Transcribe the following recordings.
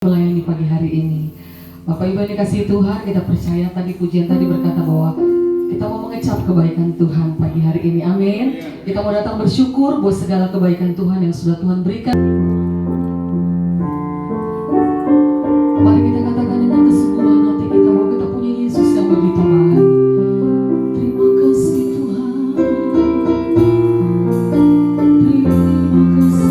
melayani pagi hari ini. Bapak Ibu yang dikasihi Tuhan, kita percaya tadi pujian tadi berkata bahwa kita mau mengecap kebaikan Tuhan pagi hari ini. Amin. Kita mau datang bersyukur buat segala kebaikan Tuhan yang sudah Tuhan berikan. Mari kita katakan dengan kesungguhan hati kita bahwa kita punya Yesus yang begitu baik. Terima kasih Tuhan. Terima kasih.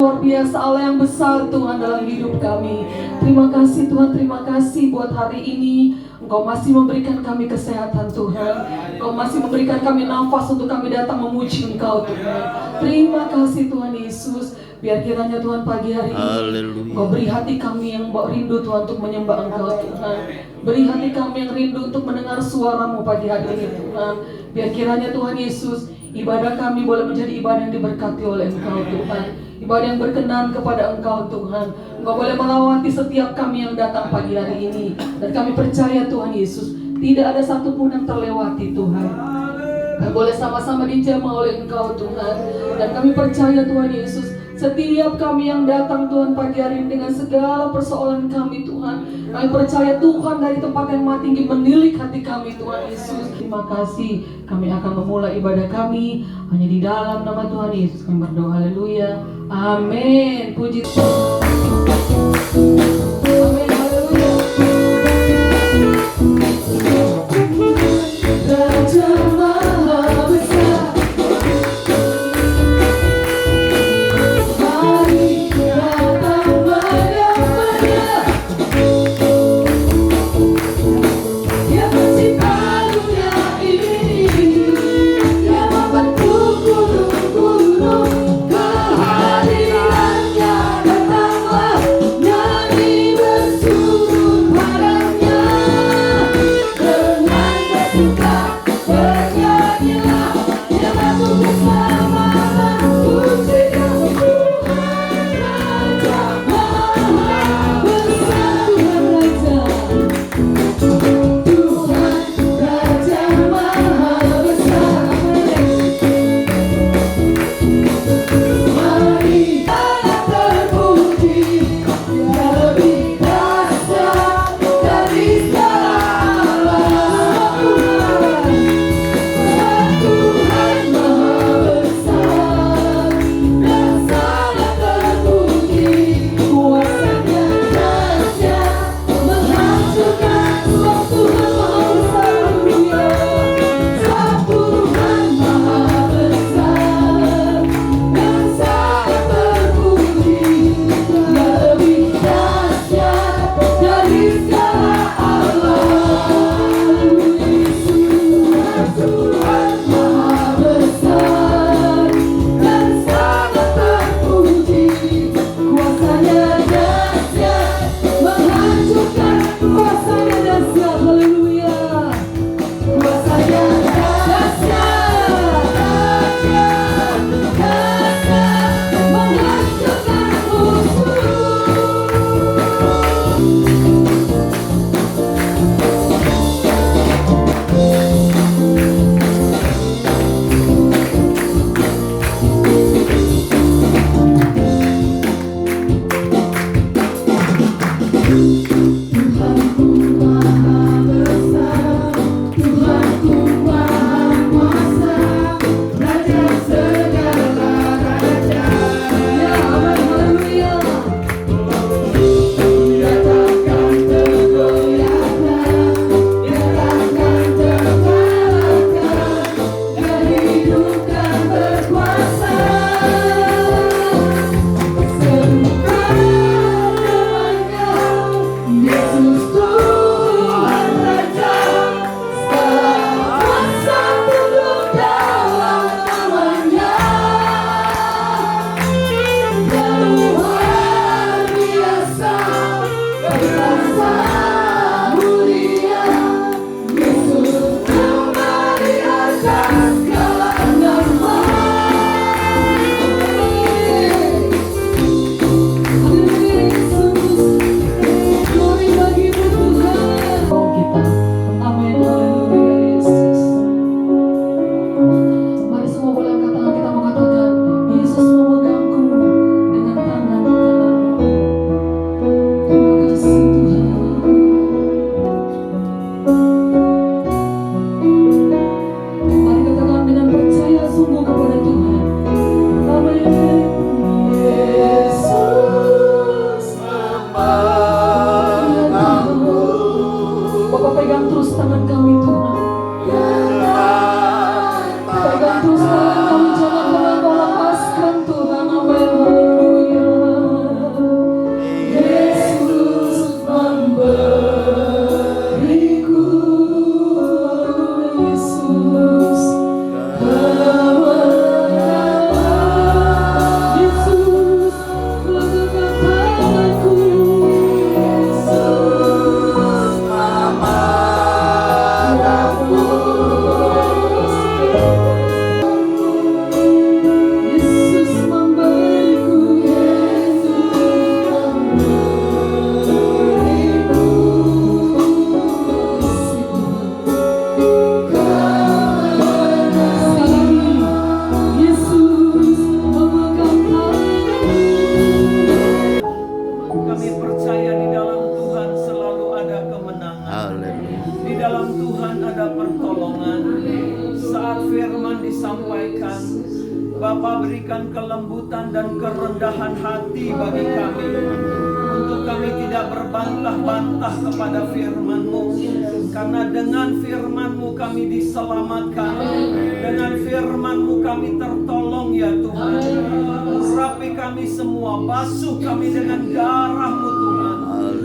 Luar biasa Allah yang besar Tuhan dalam hidup kami. Terima kasih Tuhan, terima kasih buat hari ini Engkau masih memberikan kami kesehatan Tuhan. Engkau masih memberikan kami nafas untuk kami datang memuji Engkau Tuhan. Terima kasih Tuhan Yesus. Biar kiranya Tuhan pagi hari ini Engkau beri hati kami yang rindu Tuhan untuk menyembah Engkau Tuhan. Beri hati kami yang rindu untuk mendengar suara-Mu pagi hari ini Tuhan. Biar kiranya Tuhan Yesus, ibadah kami boleh menjadi ibadah yang diberkati oleh Engkau Tuhan. Ibadah yang berkenan kepada Engkau Tuhan. Engkau boleh melawati setiap kami yang datang pagi hari ini. Dan kami percaya Tuhan Yesus, tidak ada satupun yang terlewati Tuhan. Kami boleh sama-sama dijamah oleh Engkau Tuhan. Dan kami percaya Tuhan Yesus, setiap kami yang datang Tuhan pagi hari ini dengan segala persoalan kami Tuhan, kami percaya Tuhan dari tempat yang maha tinggi menilik hati kami Tuhan Yesus. Terima kasih. Kami akan memulai ibadah kami hanya di dalam nama Tuhan Yesus. Kami berdoa, haleluya, amin. Puji Tuhan. Amin, haleluya. Raja Maha Besar, mari datang menyembah-Nya. Dia pencipta dunia ini, Dia membentuk gunung-gunung. Kehadirannya datanglah, nyanyi bersyukur padanya. Dengan bersuka, bernyanyi Bapa berikan kelembutan dan kerendahan hati bagi kami, untuk kami tidak berbantah-bantah kepada firman-Mu, karena dengan firman-Mu kami diselamatkan, dengan firman-Mu kami tertolong ya Tuhan. Urapi kami semua, basuh kami dengan darah-Mu Tuhan.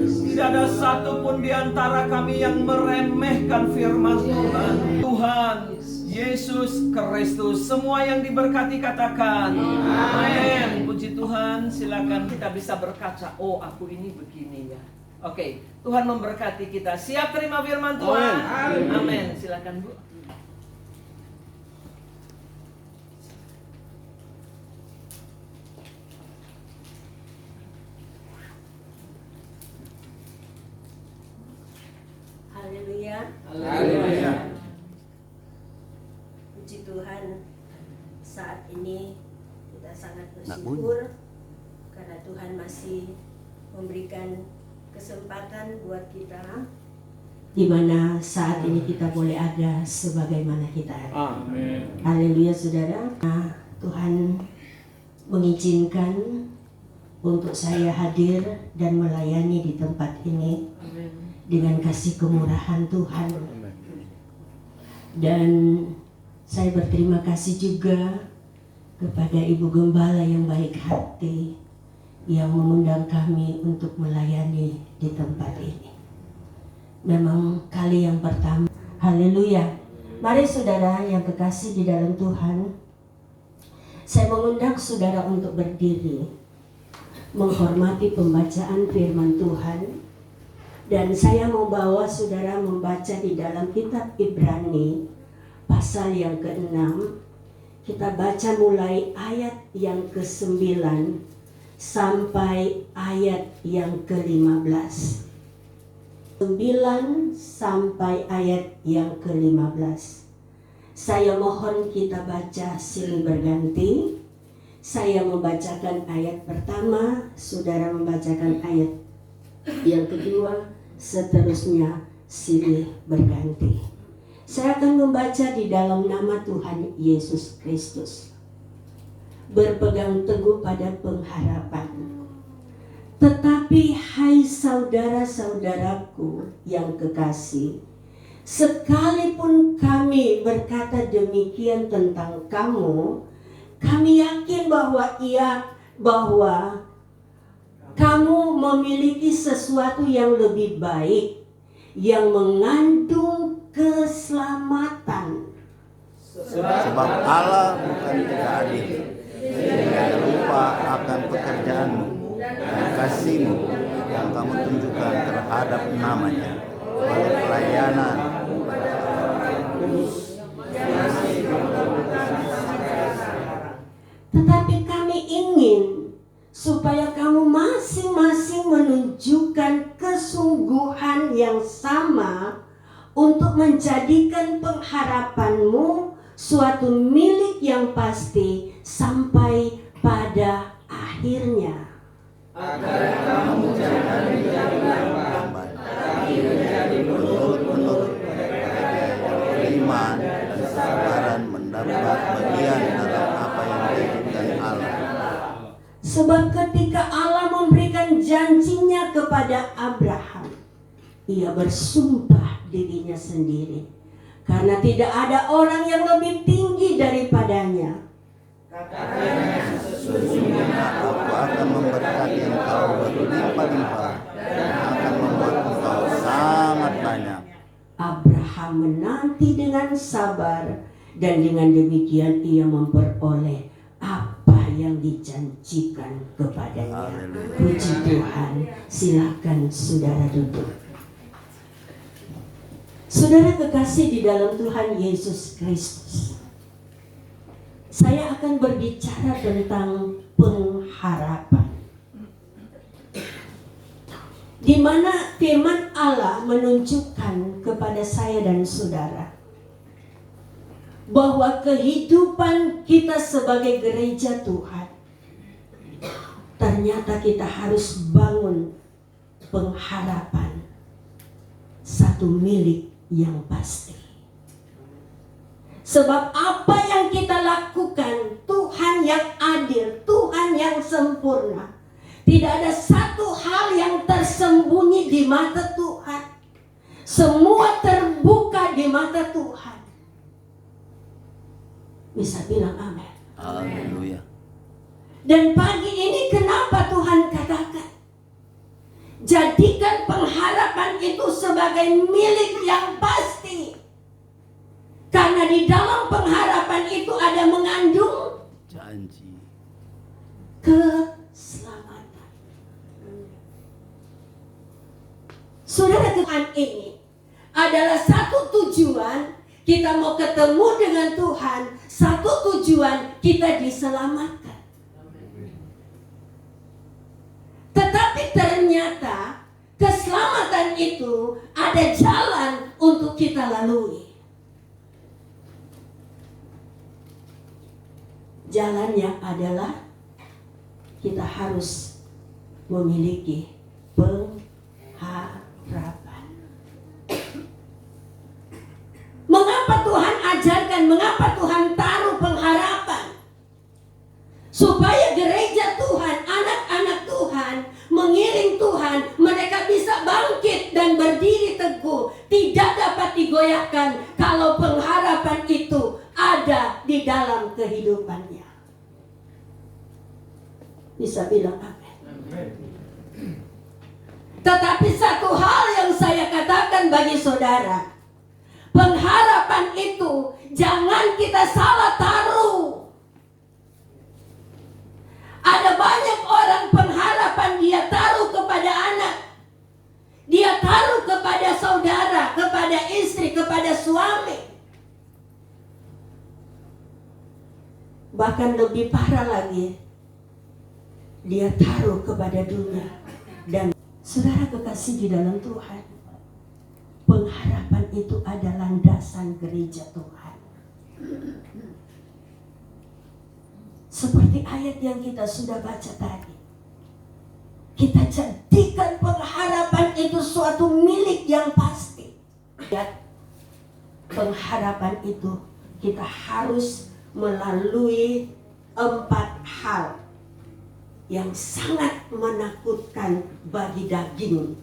Tidak ada satupun di antara kami yang meremehkan firman Tuhan. Tuhan Yesus Kristus, semua yang diberkati katakan amin. Puji Tuhan, silakan kita bisa berkaca. Oh, aku ini begini ya. Oke, Tuhan memberkati kita. Siap terima firman Tuhan? Amin. Silakan Bu. Haleluya. Haleluya. Puji Tuhan, saat ini kita sangat bersyukur karena Tuhan masih memberikan kesempatan buat kita, di mana saat ini kita boleh ada sebagaimana kita ada. Amin. Haleluya saudara. Nah, Tuhan mengizinkan untuk saya hadir dan melayani di tempat ini dengan kasih kemurahan Tuhan. Dan saya berterima kasih juga kepada Ibu Gembala yang baik hati, yang mengundang kami untuk melayani di tempat ini. Memang kali yang pertama. Haleluya. Mari saudara yang kekasih di dalam Tuhan, saya mengundang saudara untuk berdiri, menghormati pembacaan firman Tuhan. Dan saya mau bawa saudara membaca di dalam kitab Ibrani pasal yang ke-6. Kita baca mulai ayat yang ke-9 sampai ayat yang ke-15. 9 sampai ayat yang ke-15. Saya mohon kita baca silih berganti. Saya membacakan ayat pertama, saudara membacakan ayat yang kedua, seterusnya silih berganti. Saya akan membaca di dalam nama Tuhan Yesus Kristus. Berpegang teguh pada pengharapan. Tetapi hai saudara-saudaraku yang kekasih, sekalipun kami berkata demikian tentang kamu, kami yakin bahwa kamu memiliki sesuatu yang lebih baik, yang mengandung keselamatan. Sebab Allah bukan tidak adil, tidak lupa akan pekerjaanmu dan kasihmu yang kamu tunjukkan terhadap namanya oleh pelayanan. Tetapi kami ingin supaya kamu masing-masing menunjukkan kesungguhan yang sama untuk menjadikan pengharapanmu suatu milik yang pasti sampai pada akhirnya. Agar kamu jangan menjadi lambat, tapi menjadi menurut iman dan kesabaran mendapat bagian dalam apa yang dijanjikan Allah. Sebab ketika Allah memberikan janjinya kepada Abraham, ia bersumpah dirinya sendiri, karena tidak ada orang yang lebih tinggi daripadanya. Katanya, sesungguhnya aku akan memberkati engkau berlimpah-limpah dan akan membuat engkau sangat banyak. Abraham menanti dengan sabar, dan dengan demikian ia memperoleh apa yang dijanjikan kepadanya. Puji Tuhan. Silakan saudara duduk. Saudara kekasih di dalam Tuhan Yesus Kristus, saya akan berbicara tentang pengharapan, di mana firman Allah menunjukkan kepada saya dan saudara bahwa kehidupan kita sebagai gereja Tuhan, ternyata kita harus bangun pengharapan, satu milik yang pasti. Sebab apa yang kita lakukan, Tuhan sempurna. Tidak ada satu hal yang tersembunyi di mata Tuhan. Semua terbuka di mata Tuhan. Bisa bilang amin. Haleluya. Dan pagi ini kenapa Tuhan katakan, jadikan pengharapan itu sebagai milik yang pasti. Karena di dalam pengharapan itu ada mengandung Janji. keselamatan. Saudara, Tuhan ini adalah satu tujuan. Kita mau ketemu dengan Tuhan. Satu tujuan, kita diselamatkan. Tetapi ternyata keselamatan itu ada jalan untuk kita lalui. Jalannya adalah kita harus memiliki pengharapan. Mengapa Tuhan ajarkan, mengapa Tuhan taruh pengharapan? Supaya gereja Tuhan, anak-anak Tuhan, mengiring Tuhan, mereka bisa bangkit dan berdiri teguh. Tidak dapat digoyahkan kalau pengharapan itu ada di dalam kehidupannya. Bisa bilang amin. Tetapi satu hal yang saya katakan bagi saudara, pengharapan itu jangan kita salah taruh. Ada banyak orang pengharapan dia taruh kepada anak, dia taruh kepada saudara, kepada istri, kepada suami. Bahkan lebih parah lagi, dia taruh kepada dunia. Dan saudara kekasih di dalam Tuhan, pengharapan itu adalah landasan gereja Tuhan. Seperti ayat yang kita sudah baca tadi, kita jadikan pengharapan itu suatu milik yang pasti. Dan pengharapan itu kita harus melalui 4 hal yang sangat menakutkan bagi daging.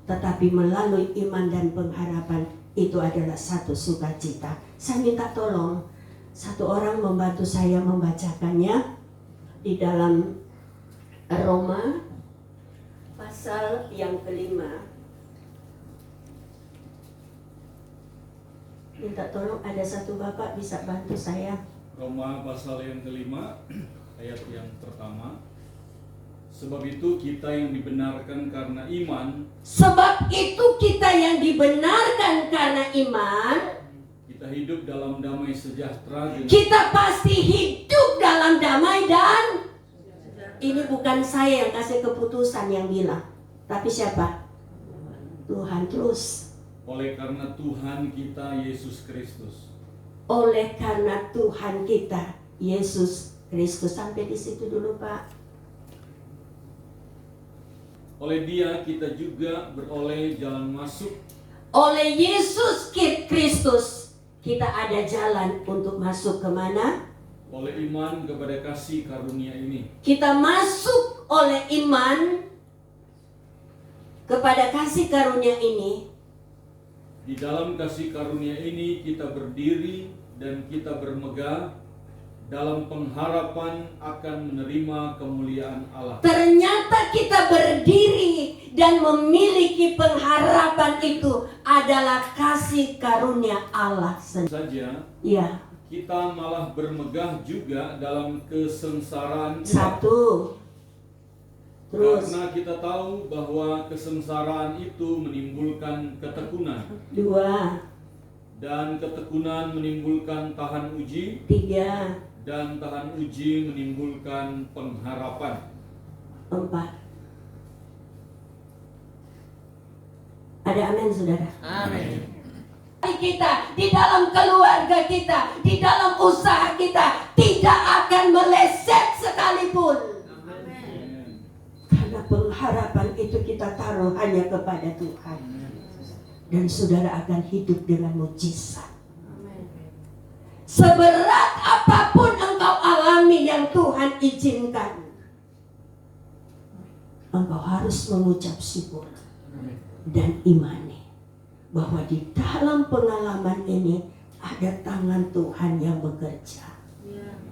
Tetapi melalui iman dan pengharapan itu adalah satu sukacita. Saya minta tolong satu orang membantu saya membacakannya di dalam Roma pasal yang kelima. Minta tolong ada satu bapak bisa bantu saya. Roma pasal yang kelima, ayat yang pertama. Sebab itu kita yang dibenarkan karena iman. Sebab itu kita yang dibenarkan karena iman. Kita hidup dalam damai sejahtera dengan Kita pasti hidup dalam damai dan ini bukan saya yang kasih keputusan yang bilang, tapi siapa? Tuhan terus. oleh karena Tuhan kita Yesus Kristus. Oleh karena Tuhan kita Yesus Kristus. Sampai di situ dulu, Pak. Oleh Dia kita juga beroleh jalan masuk. Oleh Yesus Kristus kita ada jalan untuk masuk kemana? Oleh iman kepada kasih karunia ini. Kita masuk oleh iman kepada kasih karunia ini. Di dalam kasih karunia ini kita berdiri dan kita bermegah dalam pengharapan akan menerima kemuliaan Allah. Ternyata kita berdiri dan memiliki pengharapan itu adalah kasih karunia Allah sendiri. Saja Ya, kita malah bermegah juga dalam kesengsaraan kita. satu. Terus, Karena kita tahu bahwa kesengsaraan itu menimbulkan ketekunan, dua, dan ketekunan menimbulkan tahan uji, tiga, dan tahan uji menimbulkan pengharapan. empat. Ada amin, saudara? Amin. Kita, di dalam keluarga kita, di dalam usaha kita tidak akan meleset sekalipun. Karena pengharapan itu kita taruh hanya kepada Tuhan. Dan saudara akan hidup dengan mujizat. Seberat apapun engkau alami yang Tuhan izinkan, engkau harus mengucap syukur dan imani bahwa di dalam pengalaman ini ada tangan Tuhan yang bekerja.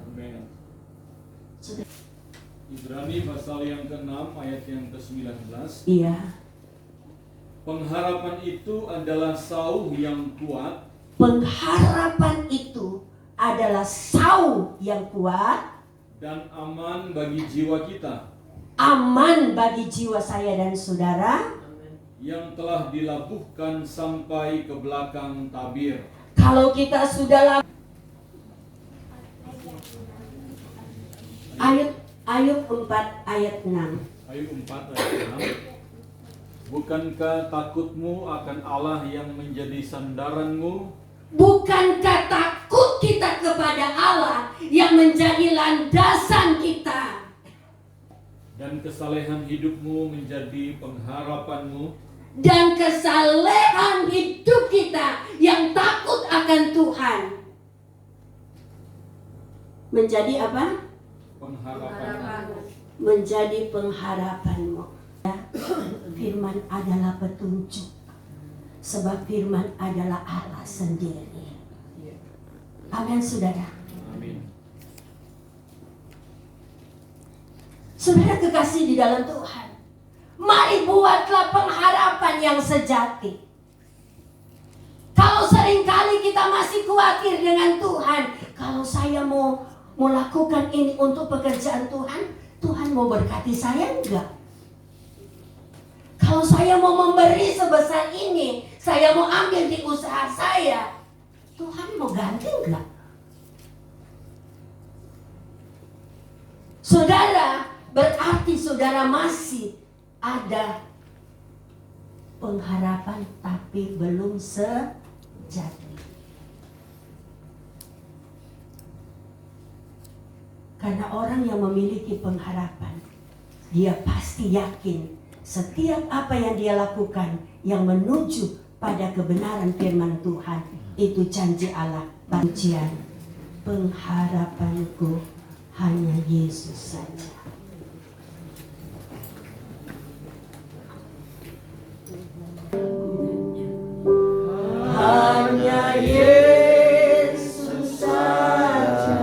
Amin. Ibrani pasal yang ke-6 ayat yang ke-19. Iya. Pengharapan itu adalah sauh yang kuat. Pengharapan itu adalah sauh yang kuat Dan aman bagi jiwa kita. Aman bagi jiwa saya dan saudara Yang telah dilabuhkan sampai ke belakang tabir. kalau kita sudah Ayub 4 ayat 6. Ayub 4 ayat 6. Bukankah takutmu akan Allah yang menjadi sandaranmu? Bukankah takut kita kepada Allah yang menjadi landasan kita? Dan kesalehan hidupmu menjadi pengharapanmu. Dan kesalehan hidup kita yang takut akan Tuhan menjadi apa? Pengharapanmu. Menjadi pengharapanmu. Firman adalah petunjuk, sebab firman adalah Allah sendiri. Amin, saudara. Amin. Saudara kekasih di dalam Tuhan, mari buatlah pengharapan yang sejati. Kalau seringkali kita masih khawatir dengan Tuhan, kalau saya mau lakukan ini untuk pekerjaan Tuhan, Tuhan mau berkati saya enggak? Kalau saya mau memberi sebesar ini, saya mau ambil di usaha saya, Tuhan mau ganti enggak? Saudara, berarti saudara masih ada pengharapan tapi belum sejati. Karena orang yang memiliki pengharapan, dia pasti yakin setiap apa yang dia lakukan yang menuju pada kebenaran firman Tuhan itu janji Allah. Pujian, pengharapanku hanya Yesus saja. Hanya Yesus saja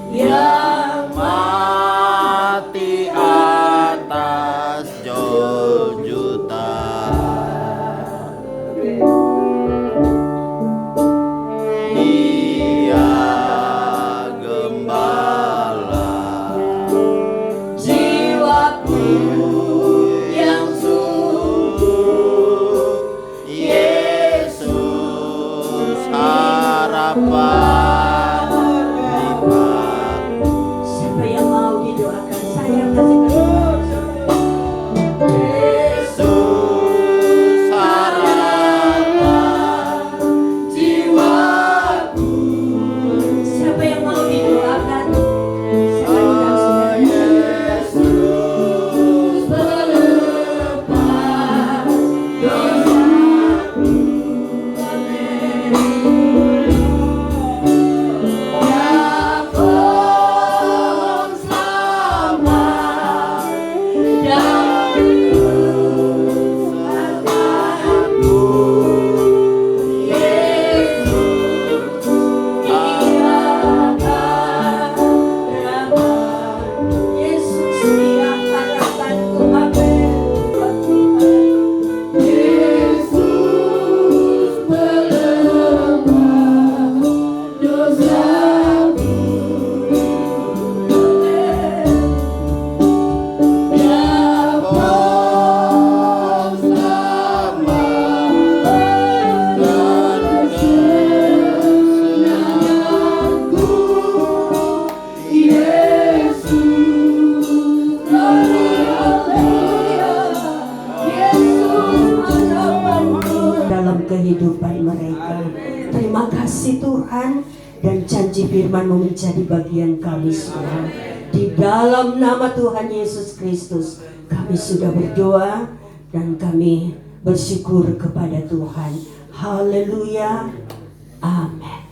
yang Mati atas jutaan. Dia gembala jiwaku yang sungguh. Yesus harapan hidupku. siapa yang mau didoakan saya kasih Yesus harapan jiwaku. siapa yang mau didoakan saya undang saudara. Yesus Pelepas Yesus dia harapanku. Yesus pelembab dosaku. Dapat selamat dan kesenanganku. Dalam kehidupan mereka. Terima kasih Tuhan, dan janji firman-Mu menjadi bagian kami semua. Di dalam nama Tuhan Yesus Kristus kami sudah berdoa dan kami bersyukur kepada Tuhan. Haleluya. Amin.